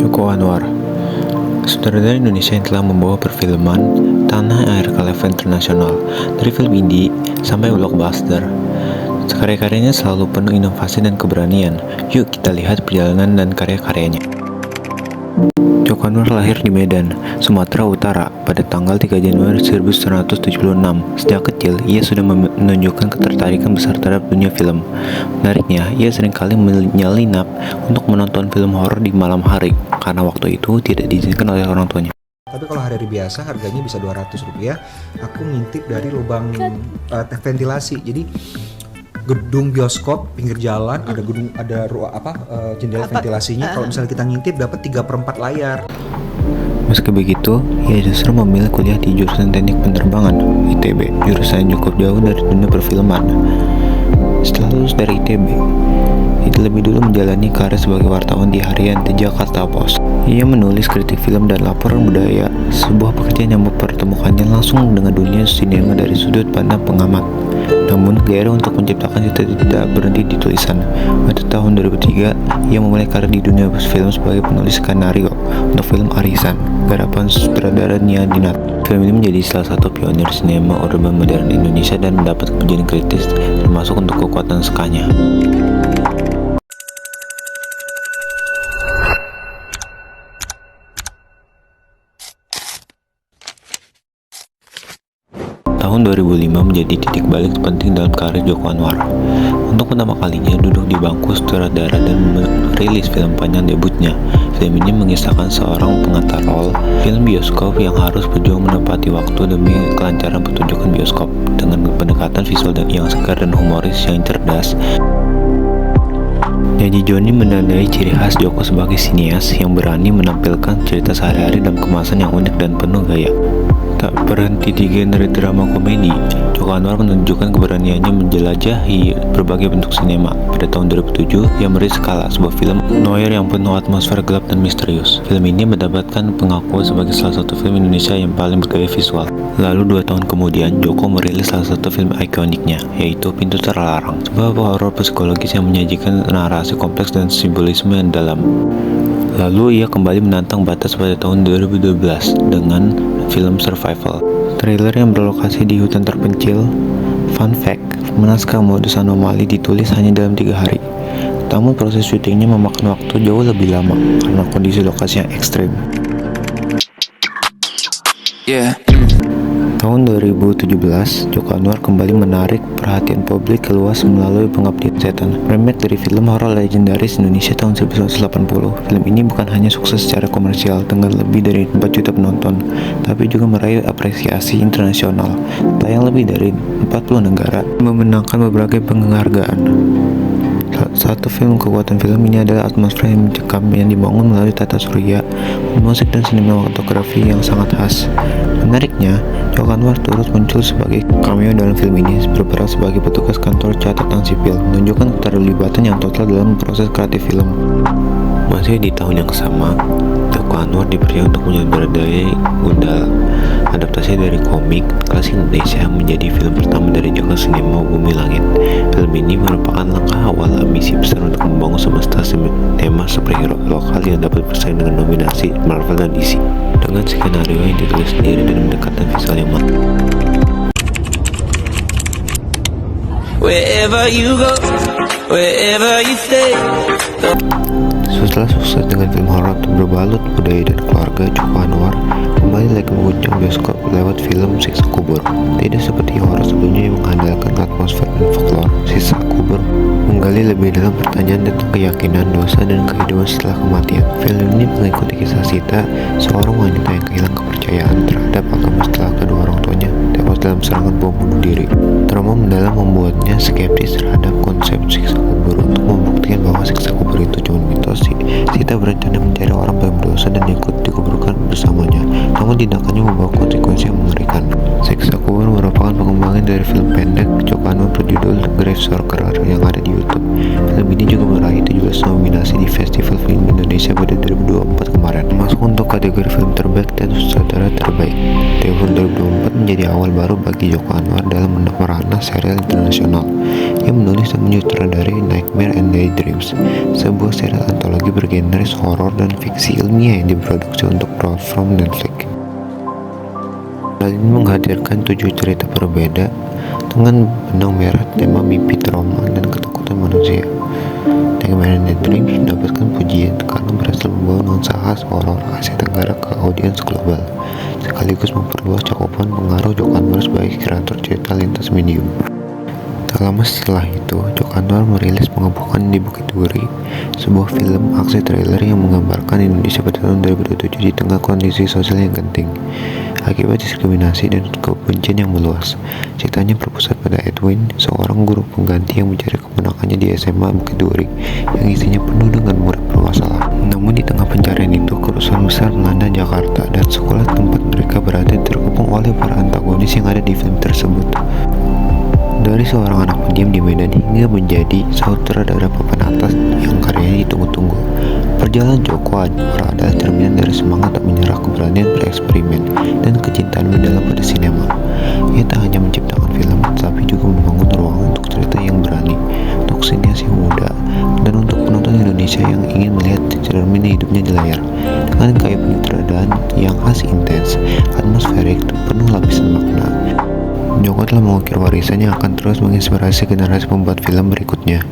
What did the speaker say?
Joko Anwar, sutradara Indonesia yang telah membawa perfilman tanah air ke level internasional, dari film indie sampai blockbuster. Karya-karyanya selalu penuh inovasi dan keberanian. Yuk kita lihat perjalanan dan karya-karyanya. Joko Anwar lahir di Medan, Sumatera Utara pada tanggal 3 Januari 1976. Sejak kecil, ia sudah menunjukkan ketertarikan besar terhadap dunia film. Menariknya, ia seringkali menyelinap untuk menonton film horor di malam hari, karena waktu itu tidak diizinkan oleh orang tuanya. Tapi kalau hari biasa harganya bisa Rp200. Aku ngintip dari lubang ventilasi. Jadi gedung bioskop pinggir jalan ada jendela ventilasinya. Kalau misalnya kita ngintip dapat 3/4 layar. Meski begitu, ia justru memilih kuliah di jurusan Teknik Penerbangan (ITB), jurusan yang cukup jauh dari dunia perfilman. Setelah lulus dari ITB, ia lebih dulu menjalani karir sebagai wartawan di harian The Jakarta Post. Ia menulis kritik film dan laporan budaya, sebuah pekerjaan yang mempertemukannya langsung dengan dunia sinema dari sudut pandang pengamat. Namun, gairah untuk menciptakan cerita tidak berhenti di tulisan. Pada tahun 2003, ia memulai karir di dunia film sebagai penulis skenario untuk film Arisan, garapan sutradara Nia Dinat. Film ini menjadi salah satu pionir sinema urban modern Indonesia dan mendapat pujian kritis, termasuk untuk kekuatan skanya. Tahun 2005 menjadi titik balik penting dalam karir Joko Anwar. Untuk pertama kalinya duduk di bangku sutradara dan merilis film panjang debutnya. Film ini mengisahkan seorang pengantar role film bioskop yang harus berjuang menepati waktu demi kelancaran pertunjukan bioskop dengan pendekatan visual yang segar dan humoris yang cerdas. Janji Joni menandai ciri khas Joko sebagai sinias yang berani menampilkan cerita sehari-hari dalam kemasan yang unik dan penuh gaya. Tak berhenti di genre drama komedi, Joko Anwar menunjukkan keberaniannya menjelajahi berbagai bentuk sinema. Pada tahun 2007, ia merilis Skala, sebuah film noir yang penuh atmosfer gelap dan misterius. Film ini mendapatkan pengakuan sebagai salah satu film Indonesia yang paling bergaya visual. Lalu 2 tahun kemudian, Joko merilis salah satu film ikoniknya, yaitu Pintu Terlarang, sebuah horor psikologis yang menyajikan narasi kompleks dan simbolisme yang dalam. Lalu ia kembali menantang batas pada tahun 2012 dengan film Survival, trailer yang berlokasi di hutan terpencil. Fun fact, naskah Modus Anomali ditulis hanya dalam 3 hari. Namun proses syutingnya memakan waktu jauh lebih lama karena kondisi lokasi yang ekstrim. Tahun 2017, Joko Anwar kembali menarik perhatian publik luas melalui Pengabdian Setan, remake dari film horor legendaris Indonesia tahun 1980. Film ini bukan hanya sukses secara komersial dengan lebih dari 4 juta penonton, tapi juga meraih apresiasi internasional. Tayang lebih dari 40 negara, memenangkan berbagai penghargaan. Satu film kekuatan film ini adalah atmosfer yang mencekam yang dibangun melalui tata surya, musik dan sinematografi yang sangat khas. Menariknya, Joko Anwar turut muncul sebagai cameo dalam film ini, berperan sebagai petugas kantor catatan sipil, menunjukkan keterlibatan yang total dalam proses kreatif film. Masih di tahun yang sama, Joko Anwar dipercaya untuk menyutradarai Gundala, adaptasi dari komik klasik Indonesia yang menjadi film pertama dari Joko Sinema Bumi Langit. Film ini merupakan langkah awal misi besar untuk membangun semesta tema superhero lokal yang dapat bersaing dengan nominasi Marvel dan DC, dengan skenario yang ditulis sendiri dan pendekatan visual yang matang. Wherever you go, wherever you stay. Setelah sukses dengan film horor berbalut budaya dan keluarga, Joko Anwar kembali lagi mengunjung bioskop lewat film Siksa Kubur. Tidak seperti horor sebelumnya yang mengandalkan atmosfer dan folklore, Siksa Kubur menggali lebih dalam pertanyaan tentang keyakinan, dosa, dan kehidupan setelah kematian. Film ini mengikuti kisah Sita, seorang wanita yang kehilangan kepercayaan terhadap agama setelah kedua orang tuanya tewas dalam serangan bom bunuh diri. Trauma mendalam membuatnya skeptis terhadap konsep siksa kubur. Untuk membuktikan bahwa siksa kubur itu cuma mitos, Sita berencana mencari orang paling berdosa dan ikut dikuburkan bersamanya. Namun tindakannya membawa konsekuensi yang mengerikan. Siksa Kubur merupakan pengembangan dari film pendek Joko Anwar berjudul Grave Stalker yang ada di YouTube. Film ini juga meraih 17 nominasi nominasi di Festival Film Indonesia pada 2024 kemarin, masuk untuk kategori film terbaik dan sutradara terbaik. Tahun 2024 menjadi awal baru bagi Joko Anwar dalam merana serial internasional. Ia menulis dan menyutradarai Nightmare and Daydreams, sebuah serial antologi bergenre horor dan fiksi ilmiah yang diproduksi untuk platform Netflix. Hal ini menghadirkan 7 cerita berbeda dengan benang merah tema mimpi, trauma, dan ketakutan manusia. Nightmare and Daydreams mendapatkan pujian karena berhasil membawa nuansa khas horor Asia Tenggara ke audiens global, sekaligus memperluas cakupan pengaruh Joko Anwar sebagai kreator cerita lintas medium. Tak lama setelah itu, Joko Anwar merilis Pengepungan di Bukit Duri, sebuah film aksi thriller yang menggambarkan Indonesia pada tahun 2027 di tengah kondisi sosial yang genting akibat diskriminasi dan kebencian yang meluas. Ceritanya berpusat pada Edwin, seorang guru pengganti yang mencari kemenangannya di SMA Bukit Duri yang isinya penuh dengan murid bermasalah. Namun di tengah pencarian itu, kerusuhan besar melanda Jakarta dan sekolah tempat mereka berada terkepung oleh para antagonis yang ada di film tersebut. Dari seorang anak pendiam di Medan hingga menjadi sutradara papan atas yang karyanya ditunggu-tunggu, perjalanan Joko Anwar adalah cerminan dari semangat tak menyerah, keberanian bereksperimen, dan kecintaan mendalam pada sinema. Ia tak hanya menciptakan film, tapi juga membangun ruang untuk cerita yang berani, untuk sinias yang muda, dan untuk penonton Indonesia yang ingin melihat cermin hidupnya di layar. Dengan gaya penyutradaraan yang khas, intens, atmosferik, dan penuh lapisan makna, Joko telah mengukir warisan yang akan terus menginspirasi generasi pembuat film berikutnya.